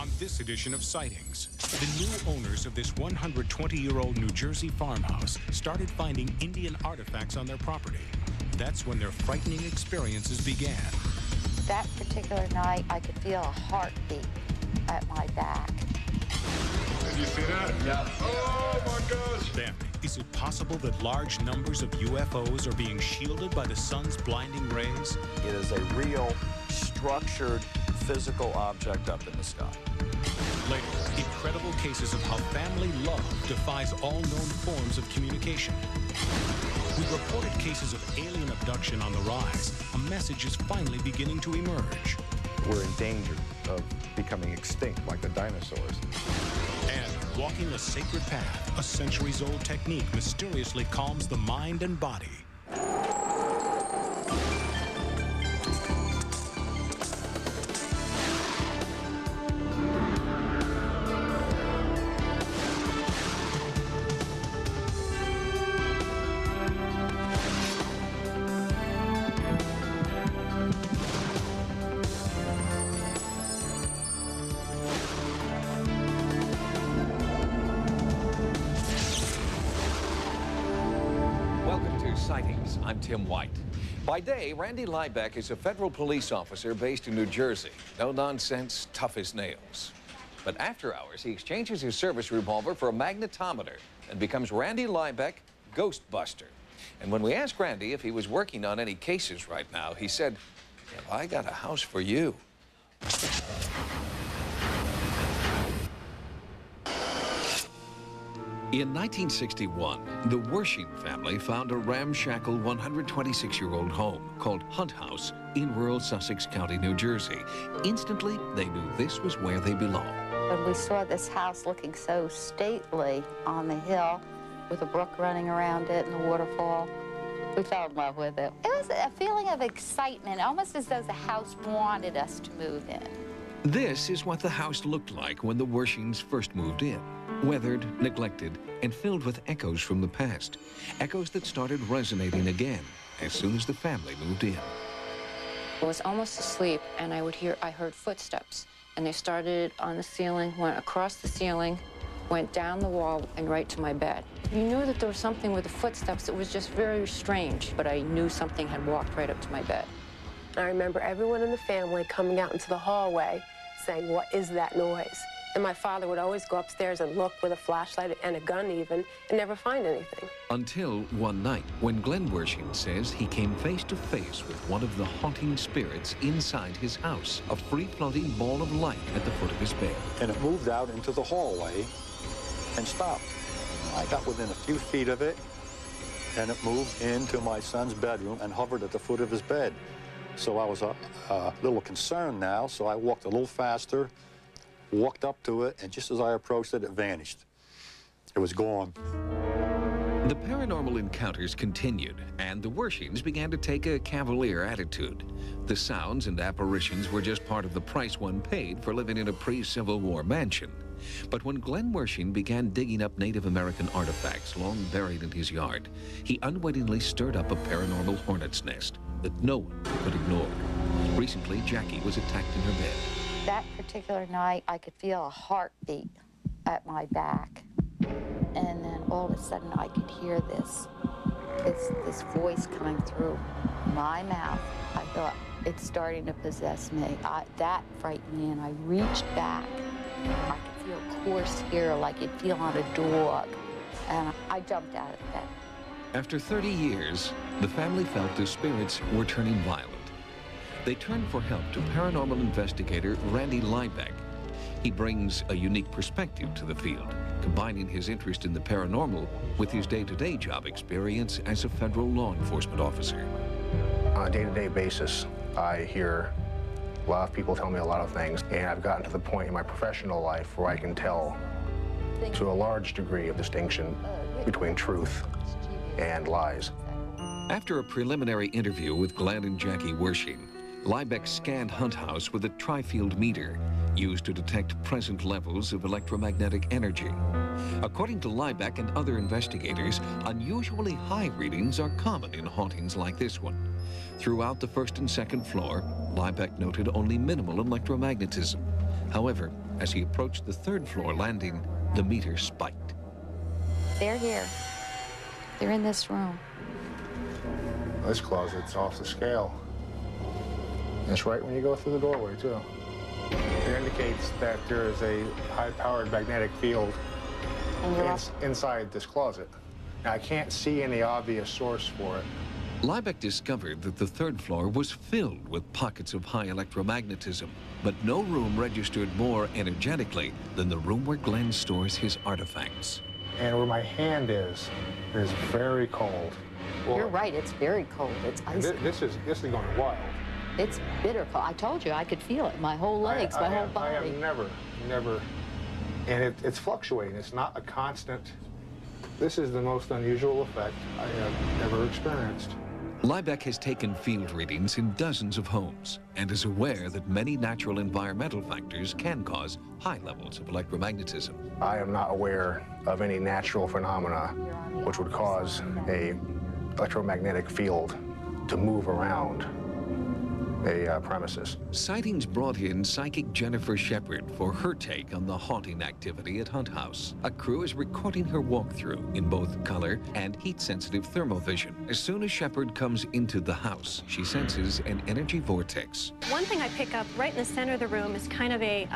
On this edition of Sightings, the new owners of this 120-year-old New Jersey farmhouse started finding Indian artifacts on their property. That's when their frightening experiences began. That particular night, I could feel a heartbeat at my back. Did you see that? Yeah. Oh, my gosh. Then, is it possible that large numbers of UFOs are being shielded by the sun's blinding rays? It is a real, structured, physical object up in the sky. Later, incredible cases of how family love defies all known forms of communication. We reported cases of alien abduction on the rise. A message is finally beginning to emerge. We're in danger of becoming extinct like the dinosaurs. And walking a sacred path, a centuries-old technique mysteriously calms the mind and body. Sightings. I'm Tim White. By day, Randy Liebeck is a federal police officer based in New Jersey. No nonsense, tough as nails. But after hours, he exchanges his service revolver for a magnetometer and becomes Randy Liebeck, Ghostbuster. And when we asked Randy if he was working on any cases right now, he said, "Well, I got a house for you." In 1961, the Wershing family found a ramshackle 126-year-old home called Hunt House in rural Sussex County, New Jersey. Instantly, they knew this was where they belonged. When we saw this house looking so stately on the hill with a brook running around it and a waterfall, we fell in love with it. It was a feeling of excitement, almost as though the house wanted us to move in. This is what the house looked like when the Wershings first moved in. Weathered, neglected, and filled with echoes from the past. Echoes that started resonating again as soon as the family moved in. I was almost asleep, and I heard footsteps. And they started on the ceiling, went across the ceiling, went down the wall, and right to my bed. You knew that there was something with the footsteps. It was just very strange, but I knew something had walked right up to my bed. I remember everyone in the family coming out into the hallway saying, "What is that noise?" And my father would always go upstairs and look with a flashlight and a gun even, and never find anything. Until one night, when Glenn Wershing says he came face to face with one of the haunting spirits inside his house, a free-floating ball of light at the foot of his bed. And it moved out into the hallway and stopped. I got within a few feet of it, and it moved into my son's bedroom and hovered at the foot of his bed. So I was a little concerned now, so I walked a little faster, walked up to it, and just as I approached it, it vanished. It was gone. The paranormal encounters continued, and the Wershings began to take a cavalier attitude. The sounds and apparitions were just part of the price one paid for living in a pre-Civil War mansion. But when Glenn Wershing began digging up Native American artifacts long buried in his yard, he unwittingly stirred up a paranormal hornet's nest that no one could ignore. Recently, Jackie was attacked in her bed. That particular night, I could feel a heartbeat at my back. And then all of a sudden, I could hear this voice coming through my mouth. I thought, it's starting to possess me. That frightened me, and I reached back. I could feel coarse hair like you'd feel on a dog. And I jumped out of bed. After 30 years, the family felt the spirits were turning violent. They turned for help to paranormal investigator Randy Liebeck. He brings a unique perspective to the field, combining his interest in the paranormal with his day-to-day job experience as a federal law enforcement officer. On a day-to-day basis, I hear a lot of people tell me a lot of things, and I've gotten to the point in my professional life where I can tell to a large degree of distinction between truth and lies. After a preliminary interview with Glenn and Jackie Wershing, Liebeck scanned Hunt House with a tri-field meter used to detect present levels of electromagnetic energy. According to Liebeck and other investigators, unusually high readings are common in hauntings like this one. Throughout the first and second floor, Liebeck noted only minimal electromagnetism. However, as he approached the third floor landing, the meter spiked. They're here. They're in this room. This closet's off the scale. It's right when you go through the doorway, too. It indicates that there is a high-powered magnetic field inside this closet. Now, I can't see any obvious source for it. Liebeck discovered that the third floor was filled with pockets of high electromagnetism, but no room registered more energetically than the room where Glenn stores his artifacts. And where my hand is very cold. Well, You're right, it's very cold. It's icy. This is going wild. It's bitter cold. I told you, I could feel it. My whole legs, my whole body. I have never, and it's fluctuating. It's not a constant. This is the most unusual effect I have ever experienced. Liebeck has taken field readings in dozens of homes and is aware that many natural environmental factors can cause high levels of electromagnetism. I am not aware of any natural phenomena which would cause a electromagnetic field to move around a premises. Sightings brought in psychic Jennifer Shepard for her take on the haunting activity at Hunt House. A crew is recording her walkthrough in both color and heat-sensitive thermovision. As soon as Shepard comes into the house, she senses an energy vortex. One thing I pick up right in the center of the room is kind of a,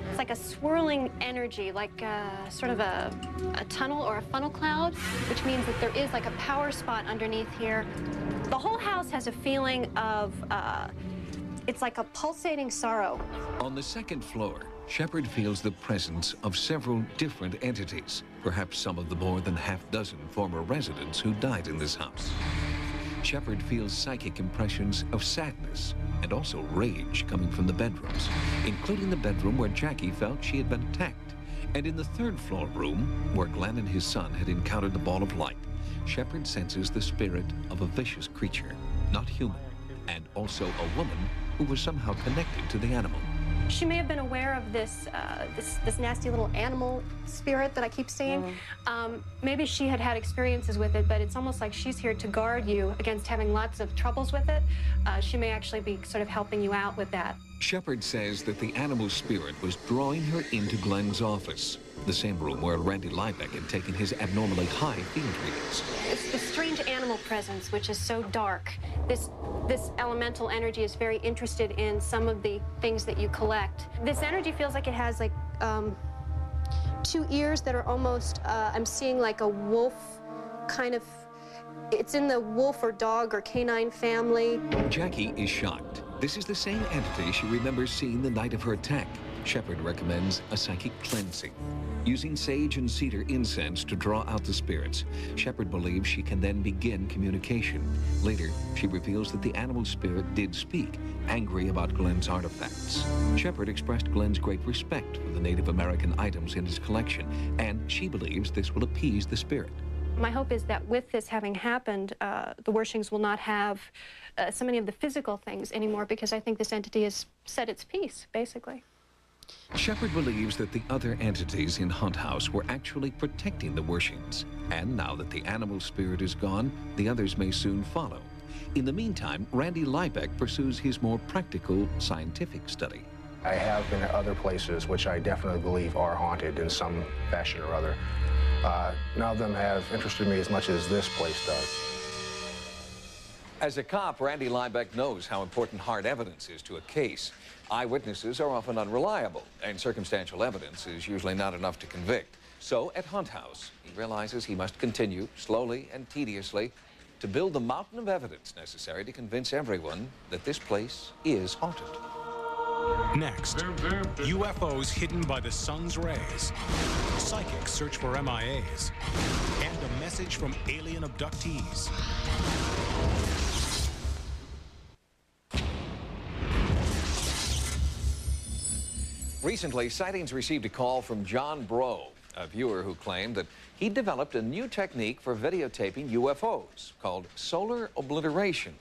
it's like a swirling energy, like sort of a tunnel or a funnel cloud, which means that there is like a power spot underneath here. The whole house has a feeling of, it's like a pulsating sorrow. On the second floor, Shepard feels the presence of several different entities, perhaps some of the more than half-dozen former residents who died in this house. Shepard feels psychic impressions of sadness and also rage coming from the bedrooms, including the bedroom where Jackie felt she had been attacked, and in the third floor room where Glenn and his son had encountered the ball of light. Shepard senses the spirit of a vicious creature, not human, and also a woman who was somehow connected to the animal. She may have been aware of this, this nasty little animal spirit that I keep seeing. Maybe she had had experiences with it, but it's almost like she's here to guard you against having lots of troubles with it. She may actually be sort of helping you out with that. Shepard says that the animal spirit was drawing her into Glenn's office, the same room where Randy Liebeck had taken his abnormally high field readings. It's the strange animal presence, which is so dark. This elemental energy is very interested in some of the things that you collect. This energy feels like it has like two ears that are almost, I'm seeing like a wolf kind of, it's in the wolf or dog or canine family. Jackie is shocked. This is the same entity she remembers seeing the night of her attack. Shepard recommends a psychic cleansing. Using sage and cedar incense to draw out the spirits, Shepard believes she can then begin communication. Later, she reveals that the animal spirit did speak, angry about Glenn's artifacts. Shepard expressed Glenn's great respect for the Native American items in his collection, and she believes this will appease the spirit. My hope is that with this having happened, the Wershings will not have so many of the physical things anymore, because I think this entity has said its piece, basically. Shepard believes that the other entities in Hunt House were actually protecting the Wershings, and now that the animal spirit is gone, the others may soon follow. In the meantime, Randy Liebeck pursues his more practical scientific study. I have been at other places which I definitely believe are haunted in some fashion or other. None of them have interested me as much as this place does. As a cop, Randy Liebeck knows how important hard evidence is to a case. Eyewitnesses are often unreliable, and circumstantial evidence is usually not enough to convict. So at Hunt House, he realizes he must continue, slowly and tediously, to build the mountain of evidence necessary to convince everyone that this place is haunted. Next, UFOs hidden by the sun's rays, psychics search for MIAs, and a message from alien abductees. Recently, Sightings received a call from John Bro, a viewer who claimed that he developed a new technique for videotaping UFOs called solar obliteration.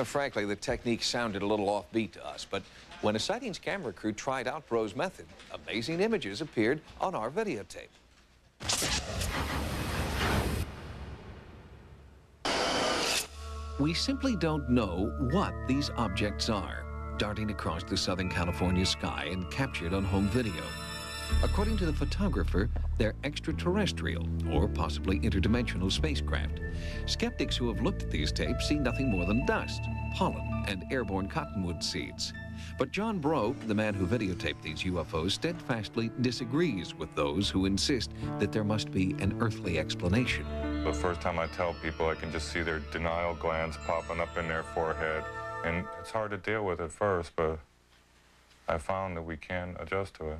Frankly, the technique sounded a little offbeat to us, but when a Sightings camera crew tried out Bro's method, amazing images appeared on our videotape. We simply don't know what these objects are, darting across the Southern California sky and captured on home video. According to the photographer, they're extraterrestrial or possibly interdimensional spacecraft. Skeptics who have looked at these tapes see nothing more than dust, pollen, and airborne cottonwood seeds. But John Breaux, the man who videotaped these UFOs, steadfastly disagrees with those who insist that there must be an earthly explanation. The first time I tell people, I can just see their denial glands popping up in their forehead. And it's hard to deal with at first, but I found that we can adjust to it.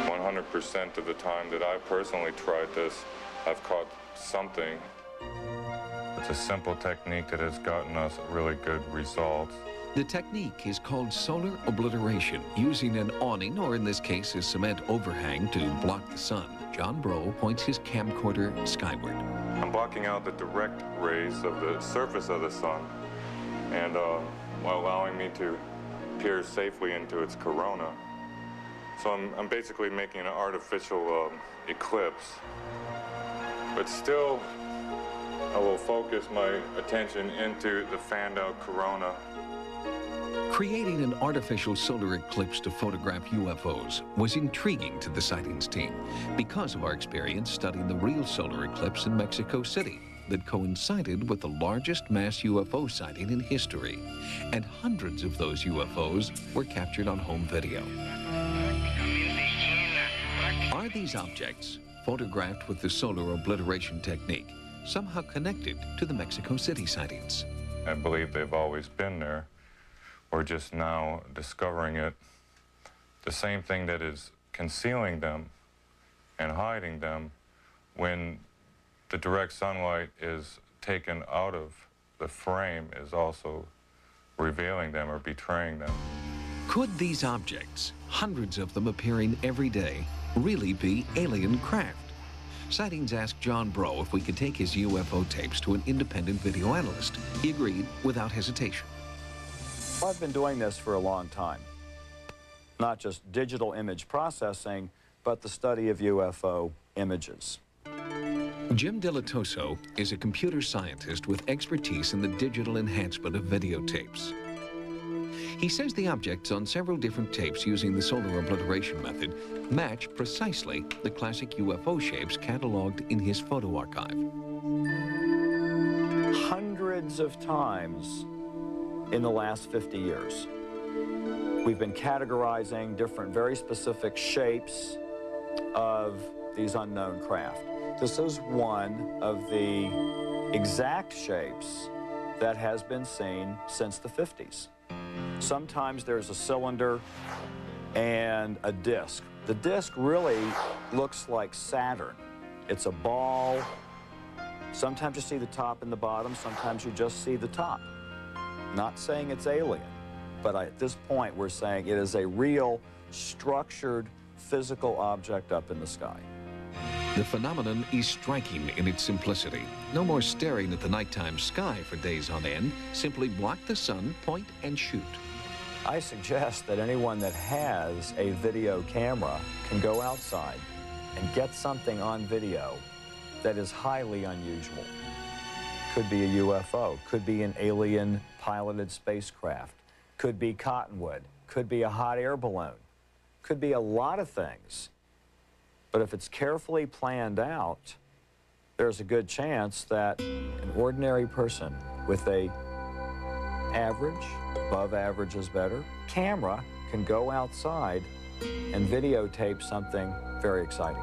100% of the time that I personally tried this, I've caught something. It's a simple technique that has gotten us really good results. The technique is called solar obliteration, using an awning, or in this case, a cement overhang to block the sun. John Breaux points his camcorder skyward. I'm blocking out the direct rays of the surface of the sun, and while allowing me to peer safely into its corona. So I'm basically making an artificial eclipse. But still, I will focus my attention into the fanned out corona. Creating an artificial solar eclipse to photograph UFOs was intriguing to the sightings team because of our experience studying the real solar eclipse in Mexico City that coincided with the largest mass UFO sighting in history. And hundreds of those UFOs were captured on home video. Are these objects, photographed with the solar obliteration technique, somehow connected to the Mexico City sightings? I believe they've always been there. We're just now discovering it. The same thing that is concealing them and hiding them, when the direct sunlight is taken out of the frame, is also revealing them or betraying them. Could these objects, hundreds of them appearing every day, really be alien craft? Sightings asked John Breaux if we could take his UFO tapes to an independent video analyst. He agreed without hesitation. I've been doing this for a long time. Not just digital image processing, but the study of UFO images. Jim Dilatoso is a computer scientist with expertise in the digital enhancement of videotapes. He says the objects on several different tapes using the solar obliteration method match precisely the classic UFO shapes cataloged in his photo archive. Hundreds of times in the last 50 years, we've been categorizing different very specific shapes of these unknown craft. This is one of the exact shapes that has been seen since the 50s. Sometimes there's a cylinder and a disc. The disc really looks like Saturn. It's a ball. Sometimes you see the top and the bottom, sometimes you just see the top. Not saying it's alien, but at this point we're saying it is a real, structured, physical object up in the sky. The phenomenon is striking in its simplicity. No more staring at the nighttime sky for days on end. Simply block the sun, point, and shoot. I suggest that anyone that has a video camera can go outside and get something on video that is highly unusual. Could be a UFO, could be an alien piloted spacecraft, could be cottonwood, could be a hot air balloon, could be a lot of things. But if it's carefully planned out, there's a good chance that an ordinary person with a average, above average is better, camera can go outside and videotape something very exciting.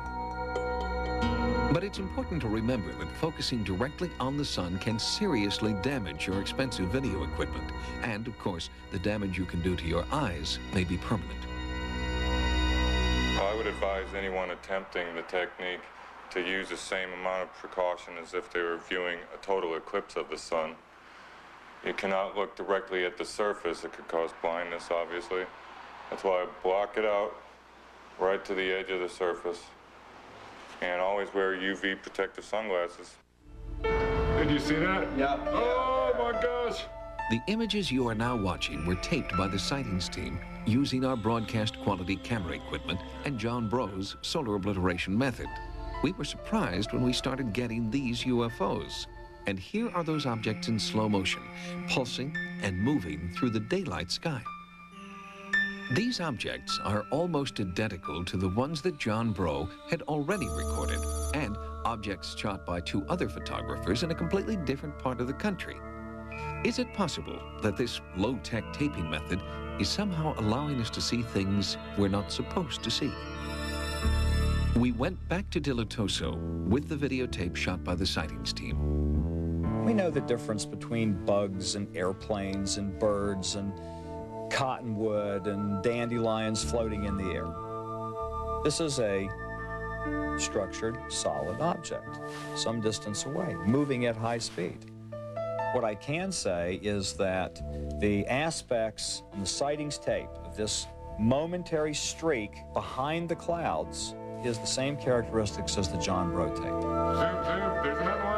But it's important to remember that focusing directly on the sun can seriously damage your expensive video equipment. And, of course, the damage you can do to your eyes may be permanent. I would advise anyone attempting the technique to use the same amount of precaution as if they were viewing a total eclipse of the sun. You cannot look directly at the surface. It could cause blindness, obviously. That's why I block it out right to the edge of the surface. And always wear UV protective sunglasses. Did you see that? Yeah. Oh my gosh! The images you are now watching were taped by the sightings team using our broadcast quality camera equipment and John Breaux's solar obliteration method. We were surprised when we started getting these UFOs. And here are those objects in slow motion, pulsing and moving through the daylight sky. These objects are almost identical to the ones that John Breaux had already recorded, and objects shot by two other photographers in a completely different part of the country. Is it possible that this low-tech taping method is somehow allowing us to see things we're not supposed to see? We went back to Dilatoso with the videotape shot by the sightings team. We know the difference between bugs and airplanes and birds and cottonwood and dandelions floating in the air. This is a structured, solid object, some distance away, moving at high speed. What I can say is that the aspects on the sightings tape of this momentary streak behind the clouds is the same characteristics as the John Breaux tape. There's another one.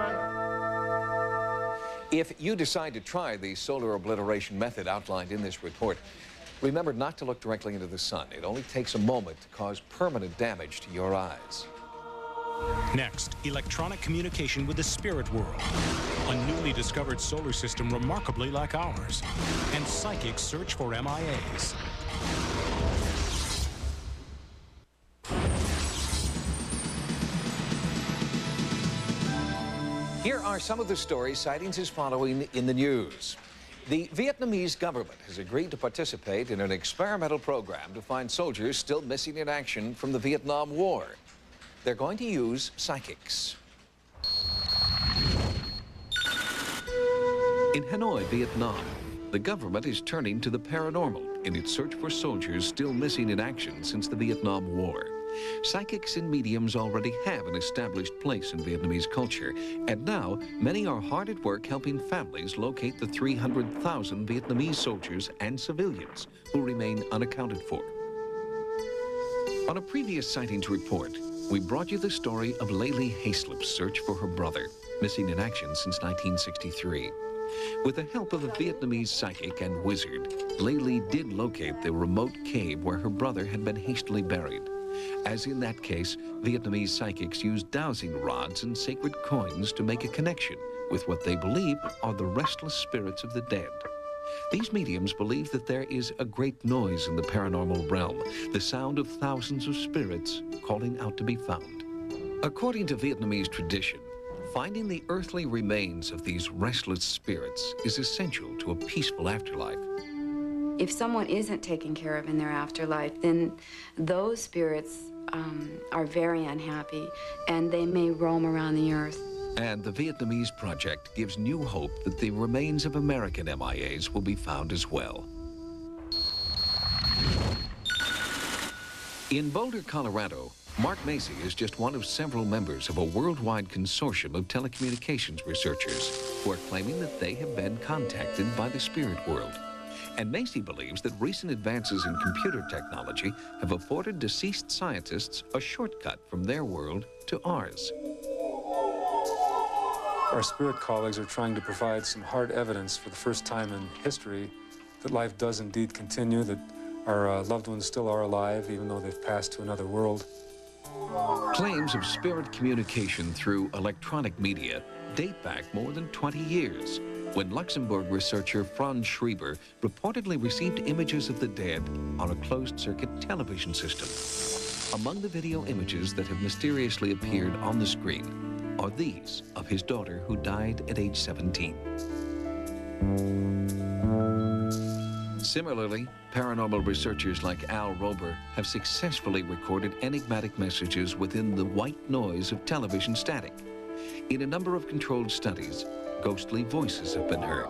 If you decide to try the solar obliteration method outlined in this report, remember not to look directly into the sun. It only takes a moment to cause permanent damage to your eyes. Next, electronic communication with the spirit world, a newly discovered solar system remarkably like ours, and psychics search for MIAs. Here are some of the stories Sightings is following in the news. The Vietnamese government has agreed to participate in an experimental program to find soldiers still missing in action from the Vietnam War. They're going to use psychics. In Hanoi, Vietnam, the government is turning to the paranormal in its search for soldiers still missing in action since the Vietnam War. Psychics and mediums already have an established place in Vietnamese culture, and now many are hard at work helping families locate the 300,000 Vietnamese soldiers and civilians who remain unaccounted for. On a previous Sightings report, we brought you the story of Laylee Hayslip's search for her brother, missing in action since 1963. With the help of a Vietnamese psychic and wizard, Laylee did locate the remote cave where her brother had been hastily buried. As in that case, Vietnamese psychics used dowsing rods and sacred coins to make a connection with what they believe are the restless spirits of the dead. These mediums believe that there is a great noise in the paranormal realm, the sound of thousands of spirits calling out to be found. According to Vietnamese tradition, finding the earthly remains of these restless spirits is essential to a peaceful afterlife. If someone isn't taken care of in their afterlife, then those spirits are very unhappy, and they may roam around the earth. And the Vietnamese project gives new hope that the remains of American MIAs will be found as well. In Boulder, Colorado, Mark Macy is just one of several members of a worldwide consortium of telecommunications researchers who are claiming that they have been contacted by the spirit world. And Macy believes that recent advances in computer technology have afforded deceased scientists a shortcut from their world to ours. Our spirit colleagues are trying to provide some hard evidence for the first time in history that life does indeed continue, that our loved ones still are alive, even though they've passed to another world. Claims of spirit communication through electronic media date back more than 20 years, when Luxembourg researcher Franz Schreiber reportedly received images of the dead on a closed-circuit television system. Among the video images that have mysteriously appeared on the screen are these of his daughter who died at age 17. Similarly, paranormal researchers like Al Rober have successfully recorded enigmatic messages within the white noise of television static. In a number of controlled studies, ghostly voices have been heard.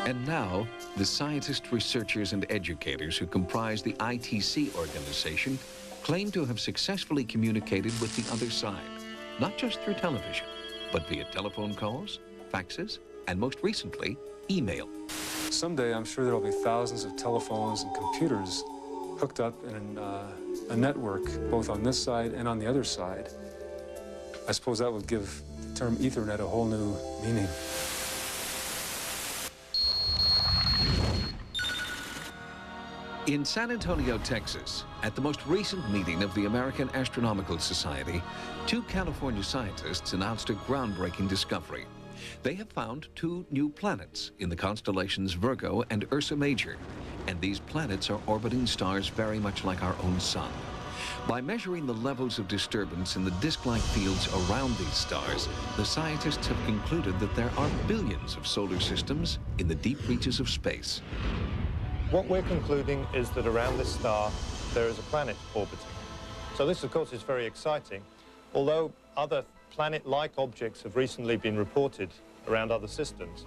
And now, the scientists, researchers, and educators who comprise the ITC organization claim to have successfully communicated with the other side, not just through television, but via telephone calls, faxes, and most recently, email. Someday, I'm sure there'll be thousands of telephones and computers hooked up in a network, both on this side and on the other side. I suppose that would give the term Ethernet a whole new meaning. In San Antonio, Texas, at the most recent meeting of the American Astronomical Society, 2 California scientists announced a groundbreaking discovery. They have found 2 new planets in the constellations Virgo and Ursa Major, and these planets are orbiting stars very much like our own sun. By measuring the levels of disturbance in the disk-like fields around these stars, the scientists have concluded that there are billions of solar systems in the deep reaches of space. What we're concluding is that around this star, there is a planet orbiting. So this, of course, is very exciting. Although other planet-like objects have recently been reported around other systems,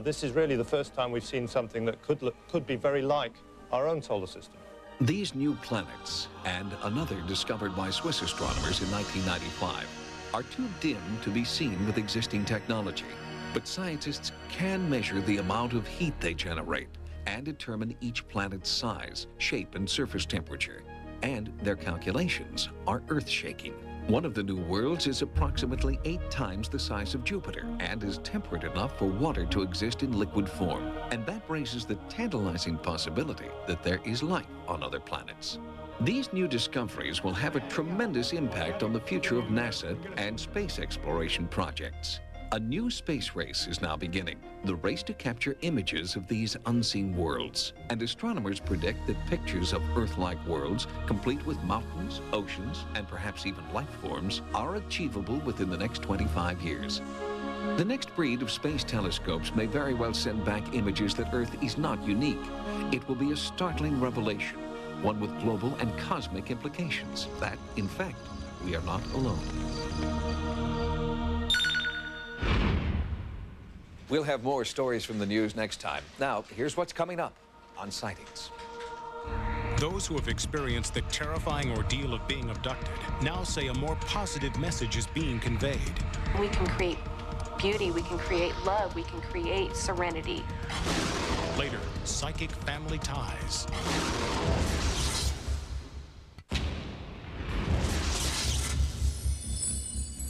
this is really the first time we've seen something that could be very like our own solar system. These new planets, and another discovered by Swiss astronomers in 1995, are too dim to be seen with existing technology. But scientists can measure the amount of heat they generate and determine each planet's size, shape, and surface temperature. And their calculations are earth-shaking. One of the new worlds is approximately 8 times the size of Jupiter and is temperate enough for water to exist in liquid form. And that raises the tantalizing possibility that there is life on other planets. These new discoveries will have a tremendous impact on the future of NASA and space exploration projects. A new space race is now beginning, the race to capture images of these unseen worlds. And astronomers predict that pictures of Earth-like worlds, complete with mountains, oceans, and perhaps even life forms, are achievable within the next 25 years. The next breed of space telescopes may very well send back images that Earth is not unique. It will be a startling revelation, one with global and cosmic implications, that, in fact, we are not alone. We'll have more stories from the news next time. Now, here's what's coming up on Sightings. Those who have experienced the terrifying ordeal of being abducted now say a more positive message is being conveyed. We can create beauty, we can create love, we can create serenity. Later, psychic family ties.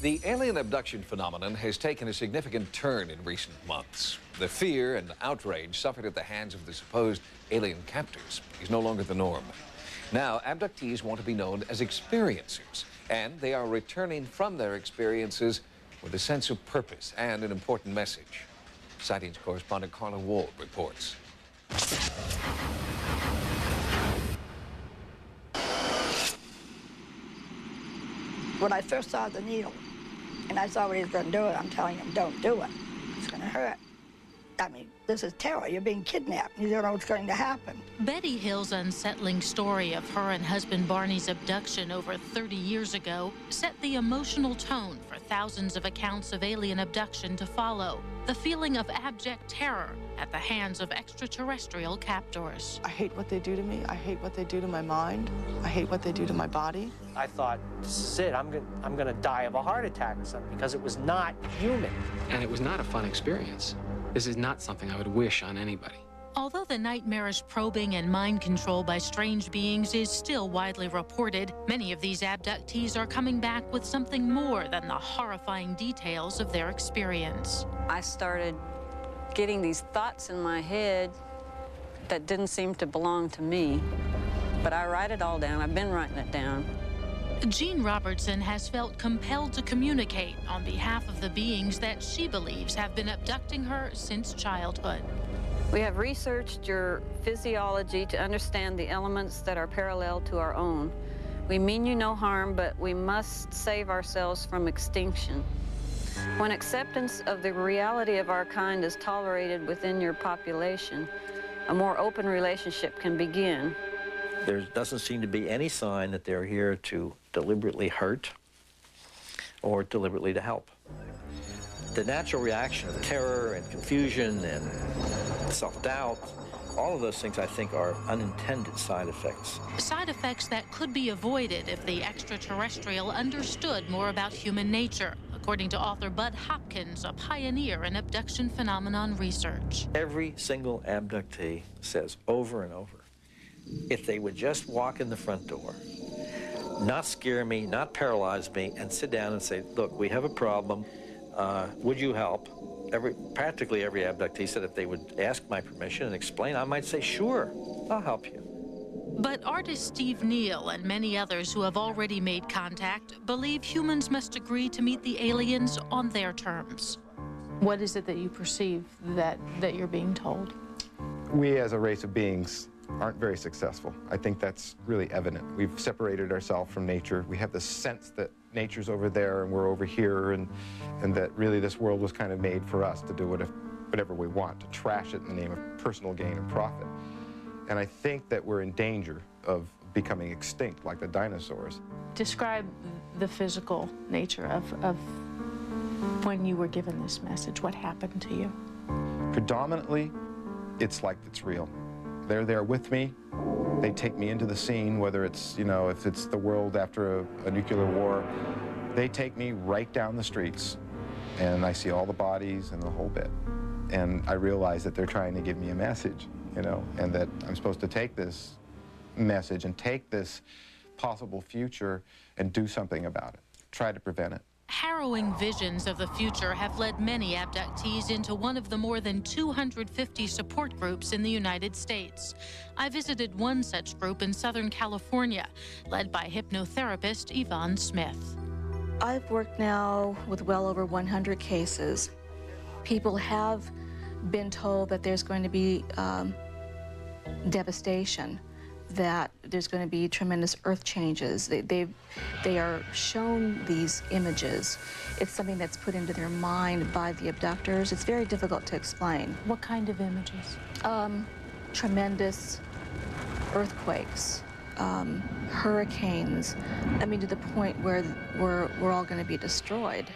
The alien abduction phenomenon has taken a significant turn in recent months. The fear and outrage suffered at the hands of the supposed alien captors is no longer the norm. Now, abductees want to be known as experiencers, and they are returning from their experiences with a sense of purpose and an important message. Sightings correspondent Carla Wall reports. When I first saw the needle, and I saw what he was going to do, I'm telling him, don't do it. It's going to hurt. I mean, this is terror. You're being kidnapped. You don't know what's going to happen. Betty Hill's unsettling story of her and husband Barney's abduction over 30 years ago set the emotional tone for thousands of accounts of alien abduction to follow. The feeling of abject terror at the hands of extraterrestrial captors. I hate what they do to me. I hate what they do to my mind. I hate what they do to my body. I thought, this is it. I'm gonna die of a heart attack or something, because it was not human. And it was not a fun experience. This is not something I would wish on anybody. Although the nightmarish probing and mind control by strange beings is still widely reported, many of these abductees are coming back with something more than the horrifying details of their experience. I started getting these thoughts in my head that didn't seem to belong to me, but I write it all down. I've been writing it down. Jean Robertson has felt compelled to communicate on behalf of the beings that she believes have been abducting her since childhood. We have researched your physiology to understand the elements that are parallel to our own. We mean you no harm, but we must save ourselves from extinction. When acceptance of the reality of our kind is tolerated within your population, a more open relationship can begin. There doesn't seem to be any sign that they're here to deliberately hurt or deliberately to help. The natural reaction of terror and confusion and self-doubt, all of those things, I think, are unintended side effects. Side effects that could be avoided if the extraterrestrial understood more about human nature, according to author Bud Hopkins, a pioneer in abduction phenomenon research. Every single abductee says over and over, if they would just walk in the front door, not scare me, not paralyze me, and sit down and say, look, we have a problem, would you help? Practically every abductee said if they would ask my permission and explain, I might say, sure, I'll help you. But artist Steve Neal and many others who have already made contact believe humans must agree to meet the aliens on their terms. What is it that you perceive that you're being told? We as a race of beings aren't very successful. I think that's really evident. We've separated ourselves from nature. We have this sense that nature's over there and we're over here, and that really this world was kind of made for us to do whatever we want, to trash it in the name of personal gain and profit. And I think that we're in danger of becoming extinct like the dinosaurs. Describe the physical nature of when you were given this message. What happened to you? Predominantly, it's like it's real. They're there with me. They take me into the scene, whether it's, you know, if it's the world after a nuclear war. They take me right down the streets, and I see all the bodies and the whole bit. And I realize that they're trying to give me a message, you know, and that I'm supposed to take this message and take this possible future and do something about it, try to prevent it. Harrowing visions of the future have led many abductees into one of the more than 250 support groups in the United States. I visited one such group in Southern California, led by hypnotherapist Yvonne Smith. I've worked now with well over 100 cases. People have been told that there's going to be devastation, that there's going to be tremendous earth changes. They are shown these images. It's something that's put into their mind by the abductors. It's very difficult to explain. What kind of images? Tremendous earthquakes, hurricanes. I mean, to the point where we're all going to be destroyed.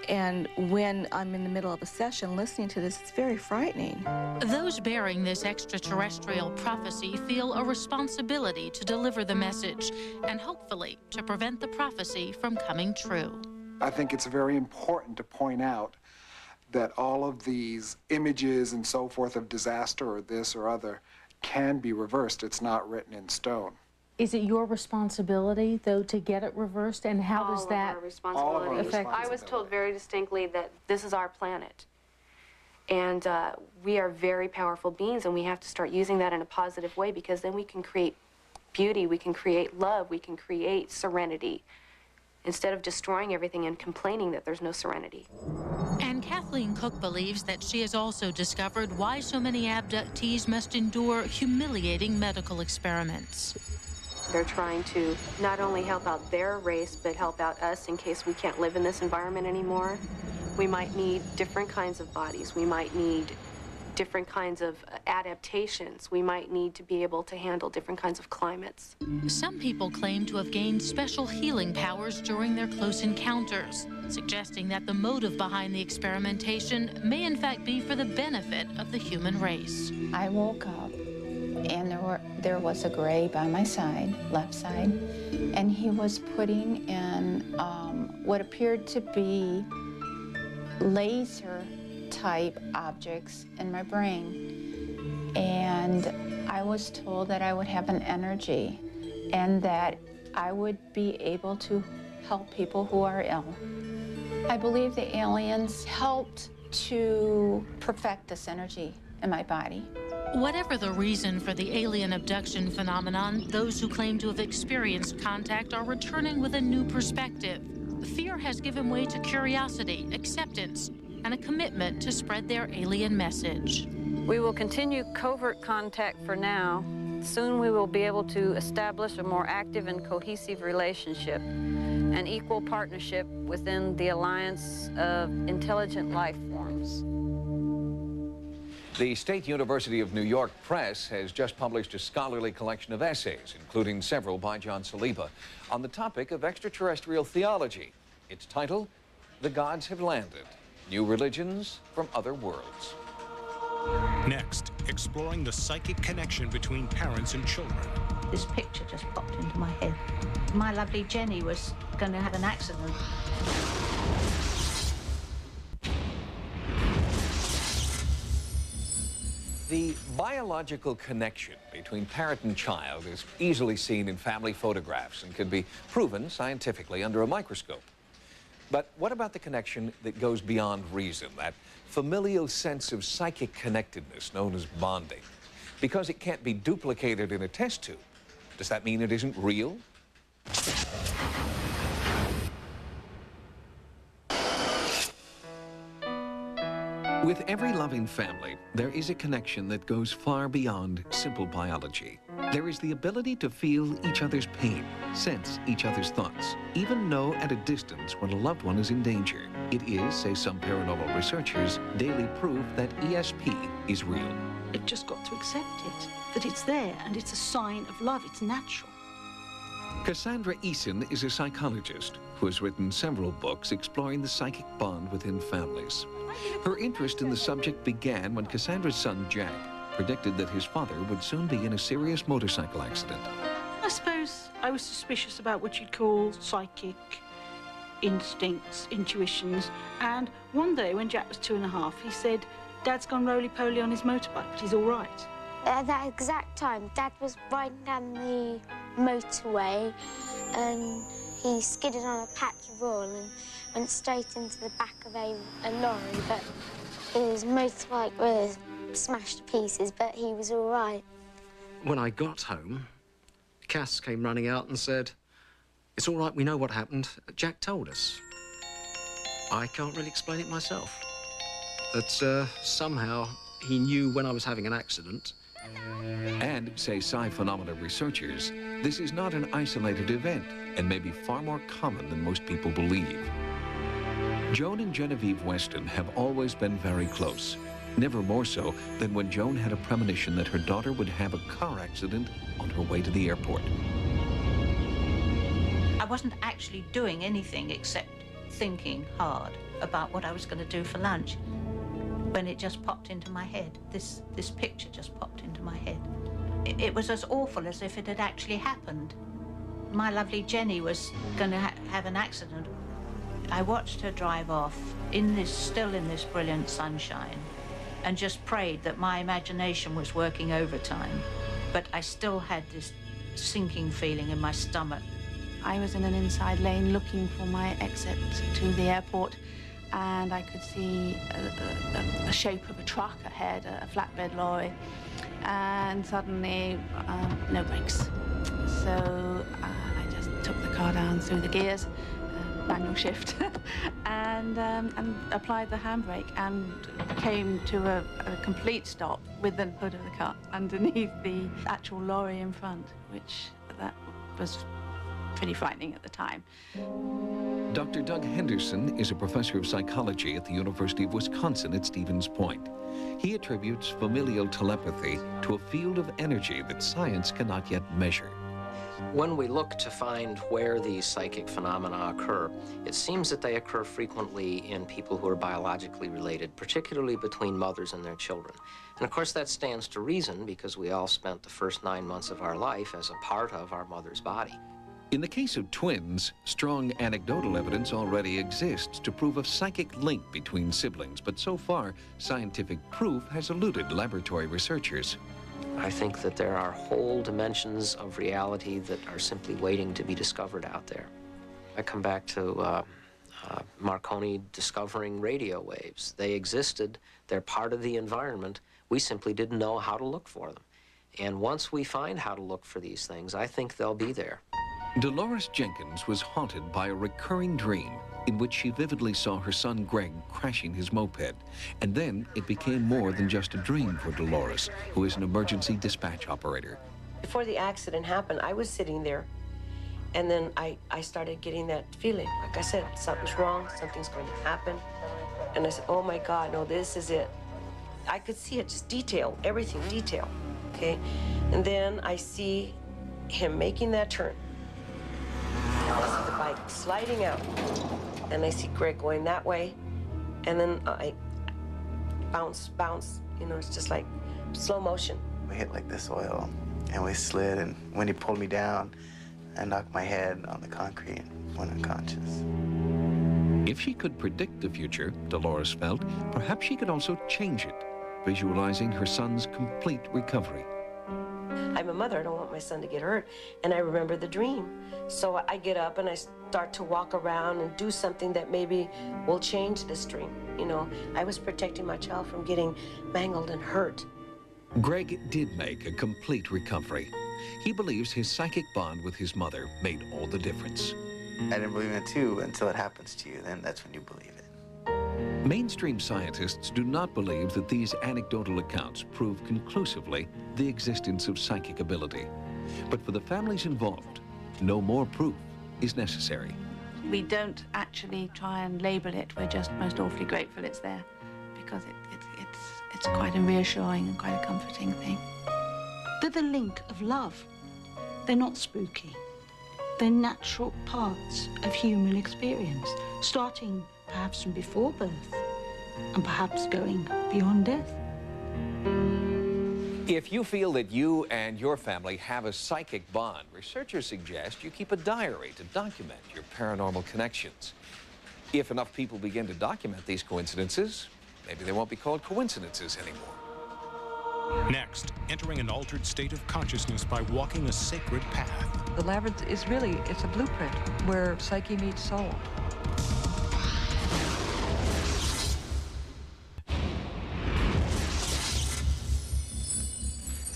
And when I'm in the middle of a session listening to this, it's very frightening. Those bearing this extraterrestrial prophecy feel a responsibility to deliver the message and hopefully to prevent the prophecy from coming true. I think it's very important to point out that all of these images and so forth of disaster or this or other can be reversed. It's not written in stone. Is it your responsibility, though, to get it reversed? And how does that affect? I was told very distinctly that this is our planet. And we are very powerful beings, and we have to start using that in a positive way, because then we can create beauty, we can create love, we can create serenity, instead of destroying everything and complaining that there's no serenity. And Kathleen Cook believes that she has also discovered why so many abductees must endure humiliating medical experiments. They're trying to not only help out their race, but help out us in case we can't live in this environment anymore. We might need different kinds of bodies. We might need different kinds of adaptations. We might need to be able to handle different kinds of climates. Some people claim to have gained special healing powers during their close encounters, suggesting that the motive behind the experimentation may in fact be for the benefit of the human race. I woke up and there was a gray by my side, left side, and he was putting in what appeared to be laser-type objects in my brain. And I was told that I would have an energy and that I would be able to help people who are ill. I believe the aliens helped to perfect this energy in my body. Whatever the reason for the alien abduction phenomenon, those who claim to have experienced contact are returning with a new perspective. Fear has given way to curiosity, acceptance, and a commitment to spread their alien message. We will continue covert contact for now. Soon we will be able to establish a more active and cohesive relationship, an equal partnership within the alliance of intelligent life forms. The State University of New York Press has just published a scholarly collection of essays, including several by John Saliba, on the topic of extraterrestrial theology. Its title, The Gods Have Landed, New Religions from Other Worlds. Next, exploring the psychic connection between parents and children. This picture just popped into my head. My lovely Jenny was going to have an accident. The biological connection between parent and child is easily seen in family photographs and can be proven scientifically under a microscope. But what about the connection that goes beyond reason, that familial sense of psychic connectedness known as bonding? Because it can't be duplicated in a test tube, Does that mean it isn't real? With every loving family, there is a connection that goes far beyond simple biology. There is the ability to feel each other's pain, sense each other's thoughts, even know at a distance when a loved one is in danger. It is, say some paranormal researchers, daily proof that ESP is real. You've just got to accept it, that it's there and it's a sign of love, it's natural. Cassandra Eason is a psychologist who has written several books exploring the psychic bond within families. Her interest in the subject began when Cassandra's son, Jack, predicted that his father would soon be in a serious motorcycle accident. I suppose I was suspicious about what you'd call psychic instincts, intuitions, and one day when Jack was 2.5, he said, Dad's gone roly-poly on his motorbike, but he's all right. At that exact time, Dad was riding down the motorway and he skidded on a patch of oil and went straight into the back of a lorry, but his motorbike was smashed to pieces, but he was all right. When I got home, Cass came running out and said, "It's all right, we know what happened. Jack told us." I can't really explain it myself. That somehow he knew when I was having an accident. And, say psi phenomena researchers, this is not an isolated event and may be far more common than most people believe. Joan and Genevieve Weston have always been very close, never more so than when Joan had a premonition that her daughter would have a car accident on her way to the airport. I wasn't actually doing anything except thinking hard about what I was going to do for lunch when it just popped into my head. This picture just popped into my head. It was as awful as if it had actually happened. My lovely Jenny was going to have an accident. I watched her drive off still in this brilliant sunshine, and just prayed that my imagination was working overtime. But I still had this sinking feeling in my stomach. I was in an inside lane looking for my exit to the airport, and I could see the shape of a truck ahead, a flatbed lorry, and suddenly no brakes. So I just took the car down through the gears, manual shift, and applied the handbrake and came to a complete stop with the hood of the car underneath the actual lorry in front, which that was pretty frightening at the time. Dr. Doug Henderson is a professor of psychology at the University of Wisconsin at Stevens Point. He attributes familial telepathy to a field of energy that science cannot yet measure. When we look to find where these psychic phenomena occur, it seems that they occur frequently in people who are biologically related, particularly between mothers and their children. And of course that stands to reason because we all spent the first 9 months of our life as a part of our mother's body. In the case of twins, strong anecdotal evidence already exists to prove a psychic link between siblings, but so far, scientific proof has eluded laboratory researchers. I think that there are whole dimensions of reality that are simply waiting to be discovered out there. I come back to Marconi discovering radio waves. They existed, they're part of the environment. We simply didn't know how to look for them. And once we find how to look for these things, I think they'll be there. Dolores Jenkins was haunted by a recurring dream in which she vividly saw her son Greg crashing his moped. And then it became more than just a dream for Dolores, who is an emergency dispatch operator. Before the accident happened, I was sitting there, and then I started getting that feeling. Like I said, something's wrong, something's going to happen. And I said, oh my God, no, this is it. I could see it, just detail, everything, detail, okay? And then I see him making that turn. I see the bike sliding out, and I see Greg going that way, and then I bounce, you know, it's just like slow motion. We hit like this oil, and we slid, and when he pulled me down, I knocked my head on the concrete and went unconscious. If she could predict the future, Dolores felt, perhaps she could also change it, visualizing her son's complete recovery. I'm a mother, I don't want my son to get hurt, and I remember the dream. So I get up and I start to walk around and do something that maybe will change this dream. You know, I was protecting my child from getting mangled and hurt. Greg did make a complete recovery. He believes his psychic bond with his mother made all the difference. I didn't believe in it too until it happens to you. Then that's when you believe it. Mainstream scientists do not believe that these anecdotal accounts prove conclusively the existence of psychic ability. But for the families involved, no more proof is necessary. We don't actually try and label it. We're just most awfully grateful it's there, because it's quite a reassuring and quite a comforting thing. They're the link of love. They're not spooky. They're natural parts of human experience, starting perhaps from before birth and perhaps going beyond death. If you feel that you and your family have a psychic bond, researchers suggest you keep a diary to document your paranormal connections. If enough people begin to document these coincidences, maybe they won't be called coincidences anymore. Next, entering an altered state of consciousness by walking a sacred path. The labyrinth is really, it's a blueprint where psyche meets soul.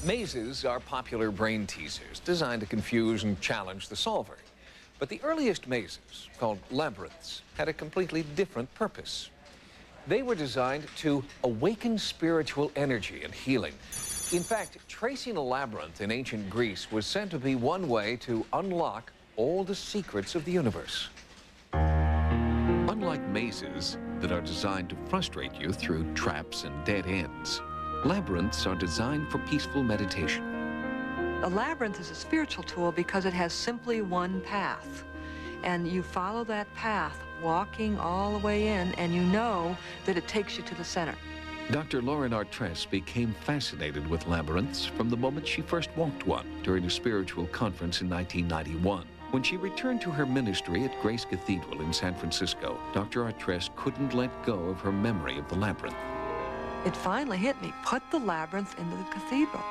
Mazes are popular brain teasers designed to confuse and challenge the solver. But the earliest mazes, called labyrinths, had a completely different purpose. They were designed to awaken spiritual energy and healing. In fact, tracing a labyrinth in ancient Greece was said to be one way to unlock all the secrets of the universe. Unlike mazes that are designed to frustrate you through traps and dead ends, labyrinths are designed for peaceful meditation. A labyrinth is a spiritual tool because it has simply one path. And you follow that path, walking all the way in, and you know that it takes you to the center. Dr. Lauren Artress became fascinated with labyrinths from the moment she first walked one during a spiritual conference in 1991. When she returned to her ministry at Grace Cathedral in San Francisco, Dr. Artress couldn't let go of her memory of the labyrinth. It finally hit me. Put the labyrinth into the cathedral.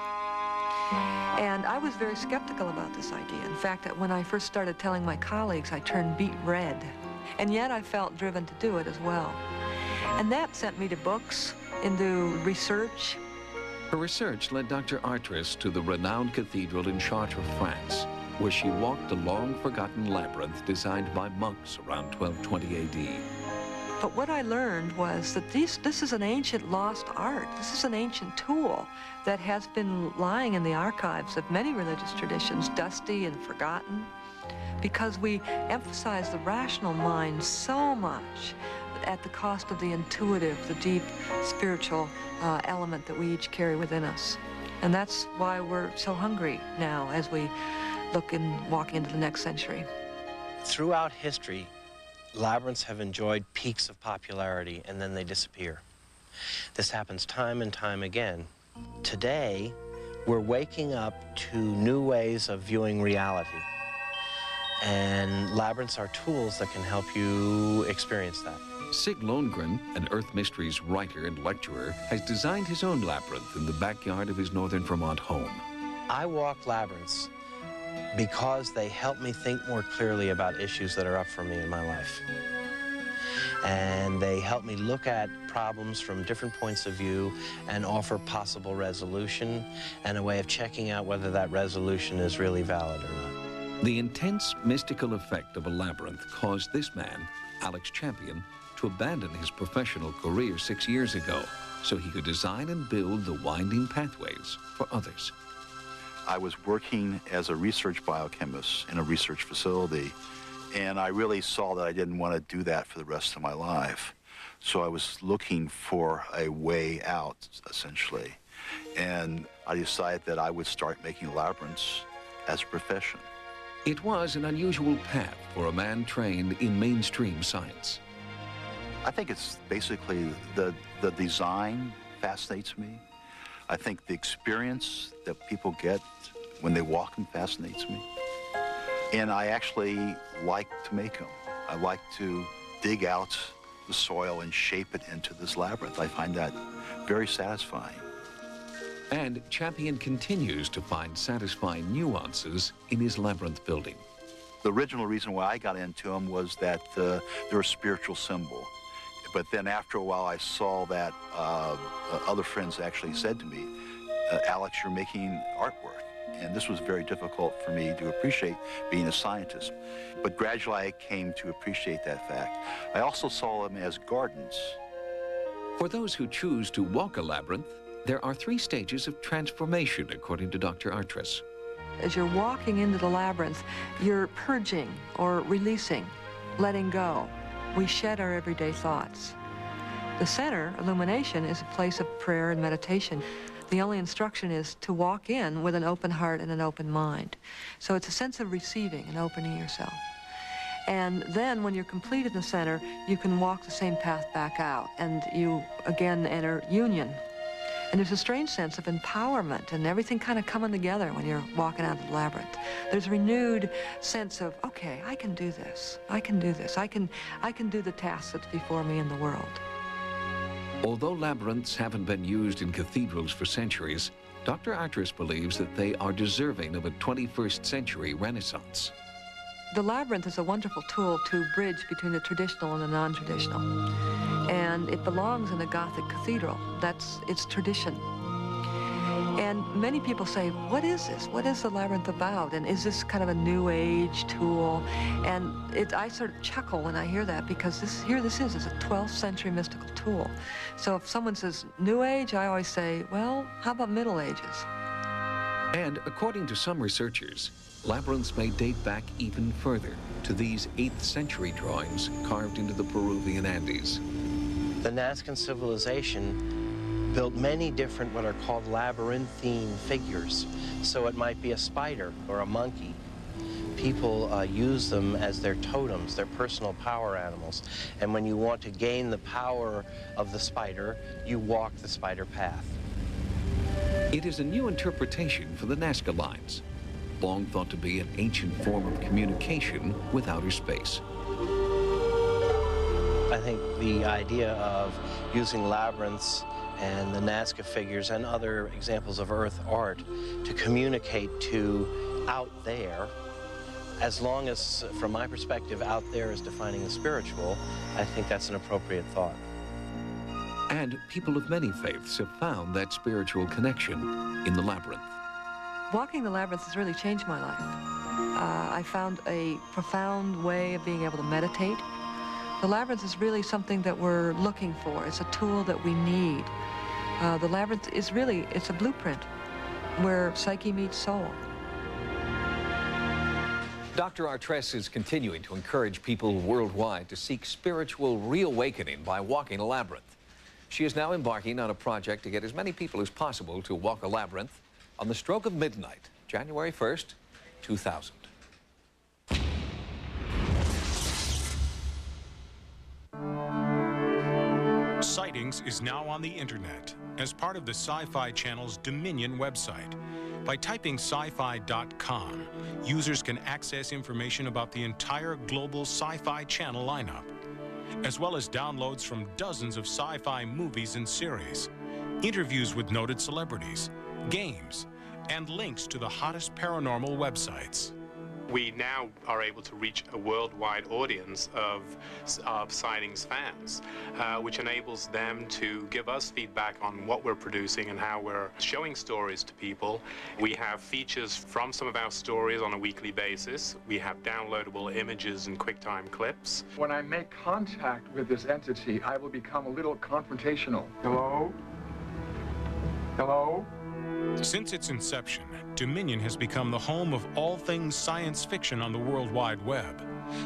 And I was very skeptical about this idea. In fact, when I first started telling my colleagues, I turned beet red. And yet I felt driven to do it as well. And that sent me to books, into research. Her research led Dr. Artress to the renowned cathedral in Chartres, France, where she walked a long-forgotten labyrinth designed by monks around 1220 AD. But what I learned was that this is an ancient lost art. This is an ancient tool that has been lying in the archives of many religious traditions, dusty and forgotten, because we emphasize the rational mind so much at the cost of the intuitive, the deep spiritual element that we each carry within us. And that's why we're so hungry now as we look and walk into the next century. Throughout history, labyrinths have enjoyed peaks of popularity and then they disappear. This happens time and time again. Today, we're waking up to new ways of viewing reality. And labyrinths are tools that can help you experience that. Sig Lundgren, an Earth Mysteries writer and lecturer, has designed his own labyrinth in the backyard of his northern Vermont home. I walk labyrinths because they help me think more clearly about issues that are up for me in my life. And they help me look at problems from different points of view and offer possible resolution and a way of checking out whether that resolution is really valid or not. The intense mystical effect of a labyrinth caused this man, Alex Champion, to abandon his professional career 6 years ago so he could design and build the winding pathways for others. I was working as a research biochemist in a research facility, and I really saw that I didn't want to do that for the rest of my life. So I was looking for a way out, essentially. And I decided that I would start making labyrinths as a profession. It was an unusual path for a man trained in mainstream science. I think it's basically the design fascinates me. I think the experience that people get when they walk them fascinates me. And I actually like to make them. I like to dig out the soil and shape it into this labyrinth. I find that very satisfying. And Champion continues to find satisfying nuances in his labyrinth building. The original reason why I got into them was that they're a spiritual symbol. But then after a while, I saw that other friends actually said to me, Alex, you're making artwork. and this was very difficult for me to appreciate being a scientist. But gradually I came to appreciate that fact. I also saw them as gardens. For those who choose to walk a labyrinth, there are 3 stages of transformation, according to Dr. Artress. As you're walking into the labyrinth, you're purging or releasing, letting go. We shed our everyday thoughts. The center, illumination, is a place of prayer and meditation. The only instruction is to walk in with an open heart and an open mind. So it's a sense of receiving and opening yourself. And then when you're complete in the center, you can walk the same path back out, and you again enter union. And there's a strange sense of empowerment and everything kind of coming together when you're walking out of the labyrinth. There's a renewed sense of, okay, I can do this. I can do this. I can do the task that's before me in the world. Although labyrinths haven't been used in cathedrals for centuries, Dr. Artress believes that they are deserving of a 21st century renaissance. The labyrinth is a wonderful tool to bridge between the traditional and the non-traditional. And it belongs in a Gothic cathedral. That's its tradition. And many people say, what is this? What is the labyrinth about? And is this kind of a new age tool? And I sort of chuckle when I hear that, because this is a 12th century mystical tool. So if someone says new age, I always say, well, how about Middle Ages? And according to some researchers, labyrinths may date back even further to these 8th century drawings carved into the Peruvian Andes. The Nazcan civilization built many different what are called labyrinthine figures. So it might be a spider or a monkey. People use them as their totems, their personal power animals. And when you want to gain the power of the spider, you walk the spider path. It is a new interpretation for the Nazca lines, long thought to be an ancient form of communication with outer space. I think the idea of using labyrinths and the Nazca figures and other examples of earth art to communicate to out there, as long as, from my perspective, out there is defining the spiritual, I think that's an appropriate thought. And people of many faiths have found that spiritual connection in the labyrinth. Walking the labyrinth has really changed my life. I found a profound way of being able to meditate. The labyrinth is really something that we're looking for. It's a tool that we need. The labyrinth is really, it's a blueprint where psyche meets soul. Dr. Artress is continuing to encourage people worldwide to seek spiritual reawakening by walking a labyrinth. She is now embarking on a project to get as many people as possible to walk a labyrinth on the stroke of midnight, January 1st, 2000. Sightings is now on the internet as part of the Sci-Fi Channel's Dominion website. By typing sci-fi.com, users can access information about the entire global Sci-Fi Channel lineup, as well as downloads from dozens of sci-fi movies and series, interviews with noted celebrities, games, and links to the hottest paranormal websites. We now are able to reach a worldwide audience of Sightings fans, which enables them to give us feedback on what we're producing and how we're showing stories to people. We have features from some of our stories on a weekly basis. We have downloadable images and QuickTime clips. When I make contact with this entity, I will become a little confrontational. Hello? Hello? Since its inception, Dominion has become the home of all things science fiction on the World Wide Web.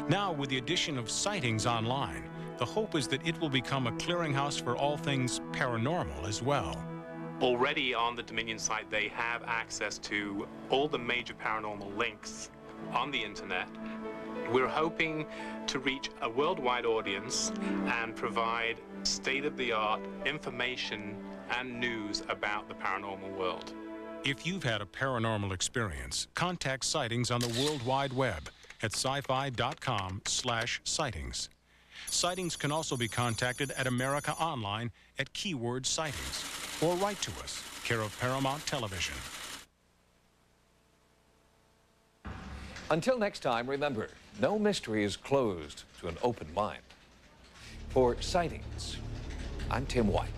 Now, with the addition of Sightings Online, the hope is that it will become a clearinghouse for all things paranormal as well. Already on the Dominion site, they have access to all the major paranormal links on the internet. We're hoping to reach a worldwide audience and provide state-of-the-art information and news about the paranormal world. If you've had a paranormal experience, contact Sightings on the World Wide Web at sci-fi.com/sightings. Sightings can also be contacted at America Online at keyword Sightings, or write to us, care of Paramount Television. Until next time, remember, no mystery is closed to an open mind. For Sightings, I'm Tim White.